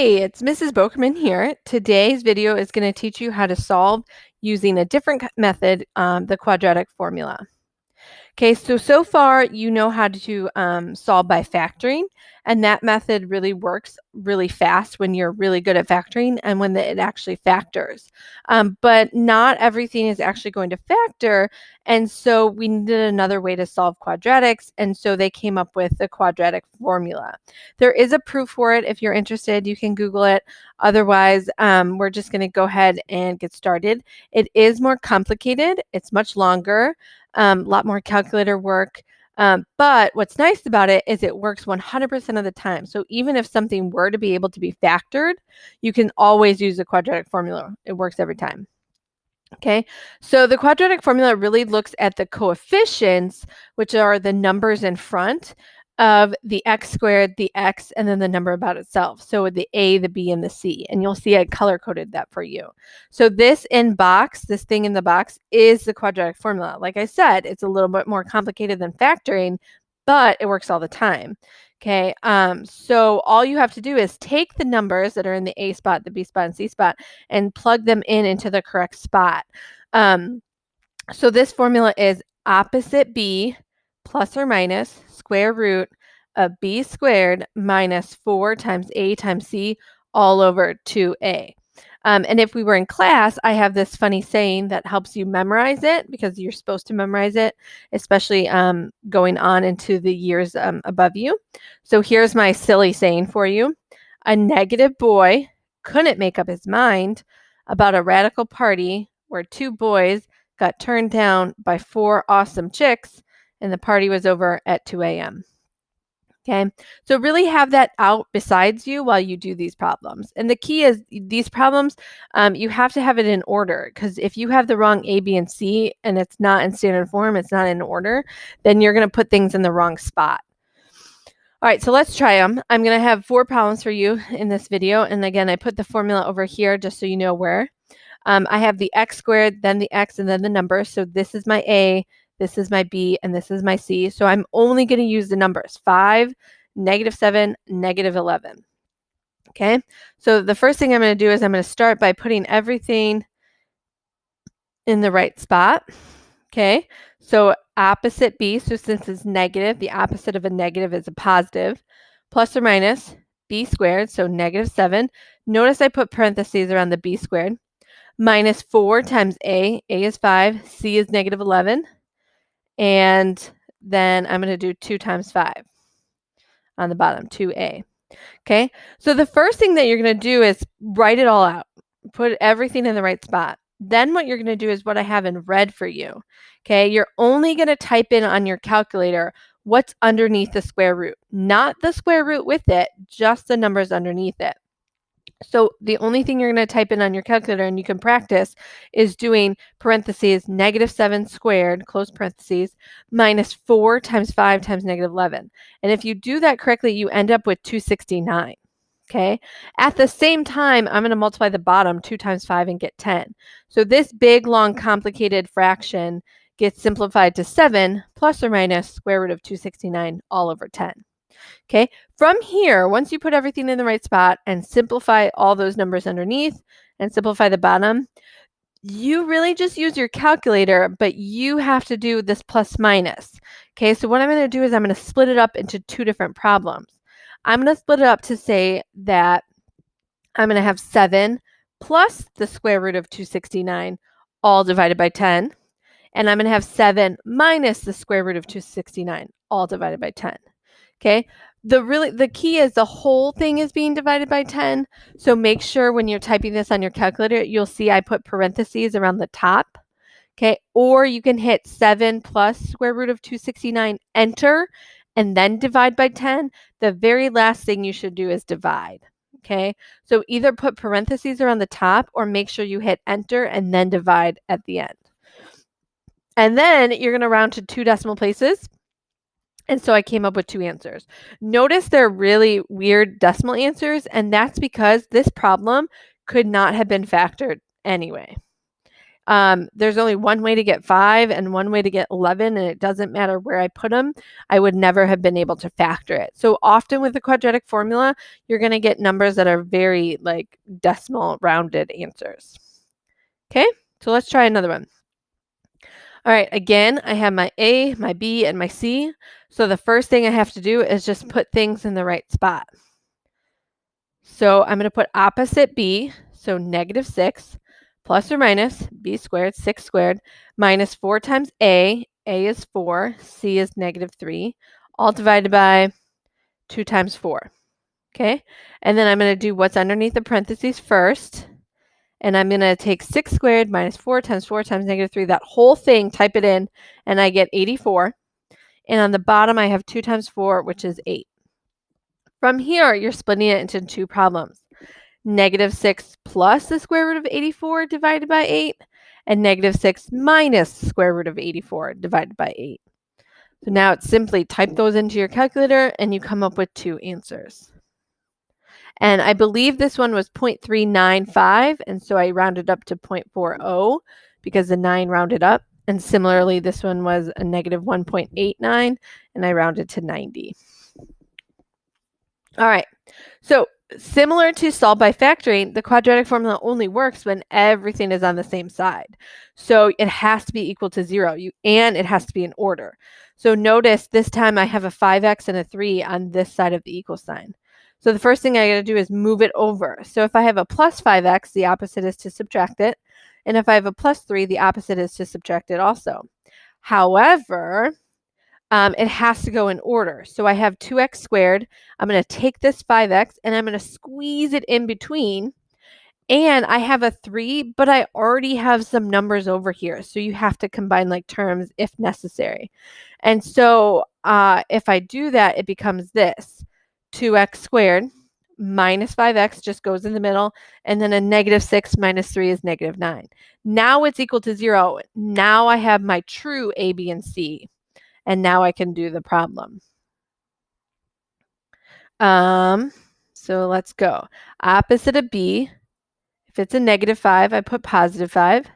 Hey, it's Mrs. Bokerman here. Today's video is going to teach you how to solve using a different method, the quadratic formula. Okay, so far you know how to solve by factoring, and that method really works really fast when you're really good at factoring and when it actually factors. But not everything is actually going to factor, and so we needed another way to solve quadratics, and so they came up with the quadratic formula. There is a proof for it. If you're interested, you can Google it. Otherwise, we're just going to go ahead and get started. It is more complicated. It's much longer. A lot more calculator work. But what's nice about it is it works 100% of the time. So even if something were to be able to be factored, you can always use the quadratic formula. It works every time. Okay, so the quadratic formula really looks at the coefficients, which are the numbers in front of the x squared, the x, and then the number about itself. So the a, the b, and the c. And you'll see I color-coded that for you. So this thing in the box, is the quadratic formula. Like I said, it's a little bit more complicated than factoring, but it works all the time. Okay, so all you have to do is take the numbers that are in the A spot, the B spot, and C spot, and plug them into the correct spot. So this formula is opposite B plus or minus square root of B squared minus 4 times A times C all over 2A. And if we were in class, I have this funny saying that helps you memorize it because you're supposed to memorize it, especially going on into the years above you. So here's my silly saying for you. A negative boy couldn't make up his mind about a radical party where 2 boys got turned down by 4 awesome chicks and the party was over at 2 a.m. Okay, so really have that out besides you while you do these problems. And the key is these problems, you have to have it in order, because if you have the wrong A, B, and C and it's not in standard form, it's not in order, then you're going to put things in the wrong spot. All right, so let's try them. I'm going to have 4 problems for you in this video. And again, I put the formula over here just so you know where. I have the x squared, then the x, and then the number. So this is my A, this is my B, and this is my C. So I'm only going to use the numbers 5, -7, -11. Okay, so the first thing I'm going to do is I'm going to start by putting everything in the right spot. Okay, so opposite B, so since it's negative, the opposite of a negative is a positive, plus or minus B squared, so -7. Notice I put parentheses around the B squared. Minus 4 times A is 5, C is -11, and then I'm going to do 2 times 5 on the bottom, 2A. Okay, so the first thing that you're going to do is write it all out. Put everything in the right spot. Then what you're going to do is what I have in red for you. Okay, you're only going to type in on your calculator what's underneath the square root. Not the square root with it, just the numbers underneath it. So the only thing you're going to type in on your calculator, and you can practice, is doing parentheses -7 squared, close parentheses, minus 4 times 5 times -11. And if you do that correctly, you end up with 269. Okay. At the same time, I'm going to multiply the bottom 2 times 5 and get 10. So this big, long, complicated fraction gets simplified to 7 plus or minus square root of 269 all over 10. Okay, from here, once you put everything in the right spot and simplify all those numbers underneath and simplify the bottom, you really just use your calculator, but you have to do this plus minus. Okay, so what I'm going to do is I'm going to split it up into 2 different problems. I'm going to split it up to say that I'm going to have 7 plus the square root of 269 all divided by 10. And I'm going to have 7 minus the square root of 269 all divided by 10. Okay, the key is the whole thing is being divided by 10. So make sure when you're typing this on your calculator, you'll see I put parentheses around the top. Okay, or you can hit 7 plus square root of 269, enter, and then divide by 10. The very last thing you should do is divide. Okay, so either put parentheses around the top or make sure you hit enter and then divide at the end. And then you're going to round to 2 decimal places. And so I came up with 2 answers. Notice they're really weird decimal answers, and that's because this problem could not have been factored anyway. There's only one way to get 5 and one way to get 11, and it doesn't matter where I put them. I would never have been able to factor it. So often with the quadratic formula, you're going to get numbers that are very like decimal rounded answers. Okay, so let's try another one. All right, again, I have my A, my B, and my C. So the first thing I have to do is just put things in the right spot. So I'm going to put opposite B, so -6, plus or minus B squared, 6 squared, minus 4 times A is 4, C is -3, all divided by 2 times 4. Okay, and then I'm going to do what's underneath the parentheses first. And I'm going to take 6 squared minus 4 times -3, that whole thing, type it in, and I get 84. And on the bottom, I have 2 times 4, which is 8. From here, you're splitting it into two problems. -6 plus the square root of 84 divided by 8, and -6 minus the square root of 84 divided by 8. So now it's simply type those into your calculator, and you come up with two answers. And I believe this one was 0.395, and so I rounded up to 0.40 because the 9 rounded up. And similarly, this one was a -1.89, and I rounded to 90. All right, so similar to solve by factoring, the quadratic formula only works when everything is on the same side. So it has to be equal to 0, and it has to be in order. So notice this time I have a 5x and a 3 on this side of the equal sign. So the first thing I got to do is move it over. So if I have a plus 5x, the opposite is to subtract it. And if I have a plus 3, the opposite is to subtract it also. However, it has to go in order. So I have 2x squared. I'm going to take this 5x and I'm going to squeeze it in between. And I have a 3, but I already have some numbers over here. So you have to combine like terms if necessary. And so if I do that, it becomes this. 2x squared minus 5x just goes in the middle, and then a -6 minus 3 is -9. Now it's equal to 0. Now I have my true A, B, and C, and now I can do the problem. So let's go. Opposite of B, if it's a -5, I put +5.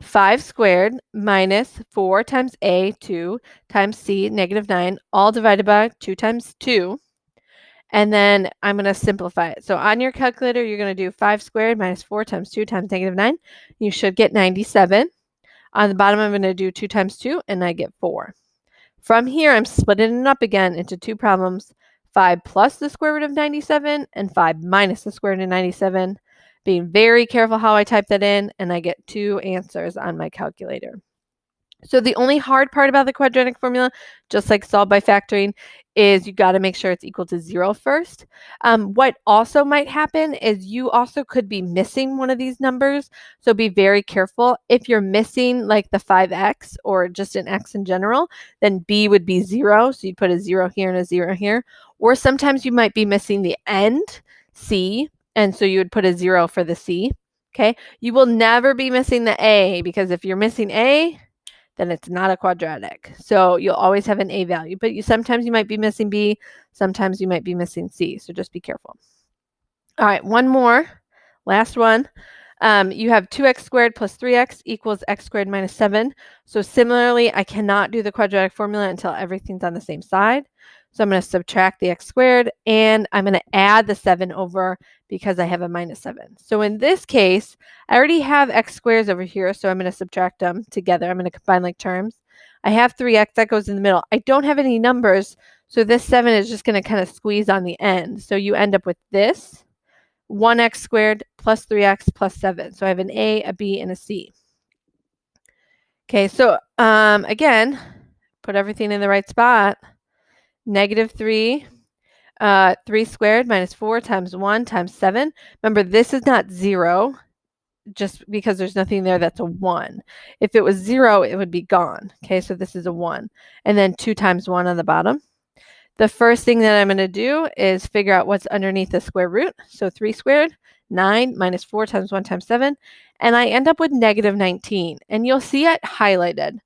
5 squared minus 4 times A, 2, times C, -9, all divided by 2 times 2. And then I'm going to simplify it. So on your calculator, you're going to do 5 squared minus 4 times 2 times -9. You should get 97. On the bottom, I'm going to do 2 times 2, and I get 4. From here, I'm splitting it up again into two problems, 5 plus the square root of 97 and 5 minus the square root of 97. Being very careful how I type that in, and I get two answers on my calculator. So the only hard part about the quadratic formula, just like solve by factoring, is you got to make sure it's equal to 0 first. What also might happen is you also could be missing one of these numbers. So be very careful. If you're missing like the 5x or just an x in general, then B would be 0. So you'd put a 0 here and a 0 here. Or sometimes you might be missing the end, C, and so you would put a 0 for the C. Okay. You will never be missing the A, because if you're missing A, then it's not a quadratic. So you'll always have an A value, but sometimes you might be missing B, sometimes you might be missing C. So just be careful. All right, one more, last one. You have 2x squared plus 3x equals x squared minus 7. So similarly, I cannot do the quadratic formula until everything's on the same side. So I'm going to subtract the x squared, and I'm going to add the 7 over because I have a -7. So in this case, I already have x squares over here, so I'm going to subtract them together. I'm going to combine like terms. I have 3x, that goes in the middle. I don't have any numbers, so this 7 is just going to kind of squeeze on the end. So you end up with this, 1x squared plus 3x plus 7. So I have an A, a B, and a C. Okay, so again, put everything in the right spot. -3, 3 squared minus 4 times 1 times 7. Remember, this is not 0, just because there's nothing there that's a 1. If it was 0, it would be gone. Okay, so this is a 1. And then 2 times 1 on the bottom. The first thing that I'm going to do is figure out what's underneath the square root. So 3 squared, 9 minus 4 times 1 times 7. And I end up with -19. And you'll see it highlighted.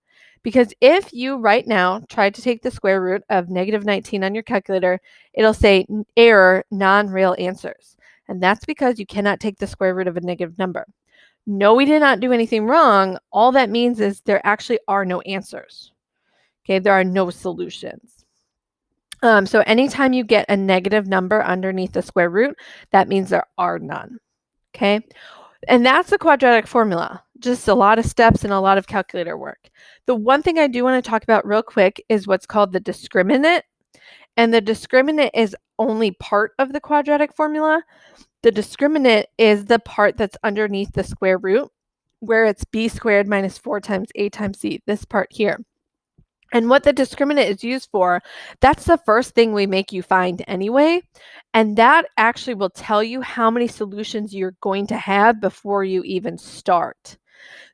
Because if you right now try to take the square root of -19 on your calculator, it'll say error, non-real answers. And that's because you cannot take the square root of a negative number. No, we did not do anything wrong. All that means is there actually are no answers. Okay, there are no solutions. So anytime you get a negative number underneath the square root, that means there are none. Okay, and that's the quadratic formula. Just a lot of steps and a lot of calculator work. The one thing I do want to talk about real quick is what's called the discriminant. And the discriminant is only part of the quadratic formula. The discriminant is the part that's underneath the square root, where it's b squared minus 4 times a times c, this part here. And what the discriminant is used for, that's the first thing we make you find anyway. And that actually will tell you how many solutions you're going to have before you even start.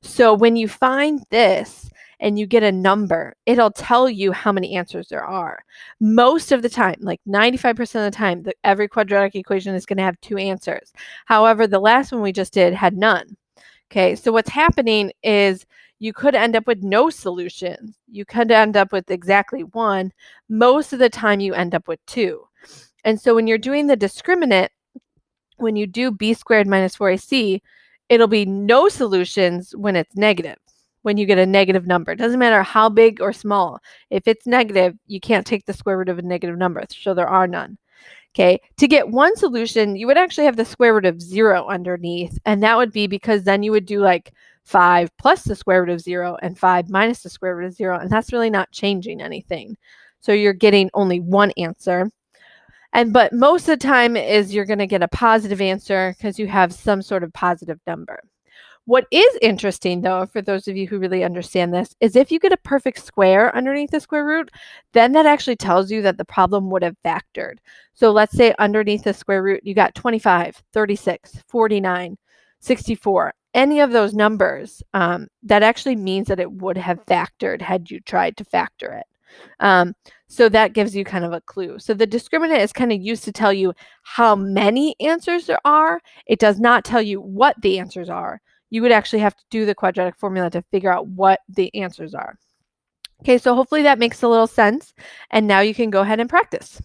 So when you find this and you get a number, it'll tell you how many answers there are. Most of the time, like 95% of the time, every quadratic equation is going to have 2 answers. However, the last one we just did had none. Okay, so what's happening is you could end up with no solutions. You could end up with exactly 1. Most of the time you end up with 2. And so when you're doing the discriminant, when you do b squared minus 4ac, it'll be no solutions when it's negative, when you get a negative number. It doesn't matter how big or small. If it's negative, you can't take the square root of a negative number, so there are none. Okay, to get 1 solution, you would actually have the square root of 0 underneath, and that would be because then you would do like 5 plus the square root of 0 and 5 minus the square root of 0, and that's really not changing anything. So you're getting only 1 answer. But most of the time is you're going to get a positive answer because you have some sort of positive number. What is interesting, though, for those of you who really understand this, is if you get a perfect square underneath the square root, then that actually tells you that the problem would have factored. So let's say underneath the square root, you got 25, 36, 49, 64, any of those numbers, that actually means that it would have factored had you tried to factor it. So that gives you kind of a clue. So the discriminant is kind of used to tell you how many answers there are. It does not tell you what the answers are. You would actually have to do the quadratic formula to figure out what the answers are. Okay, so hopefully that makes a little sense. And now you can go ahead and practice.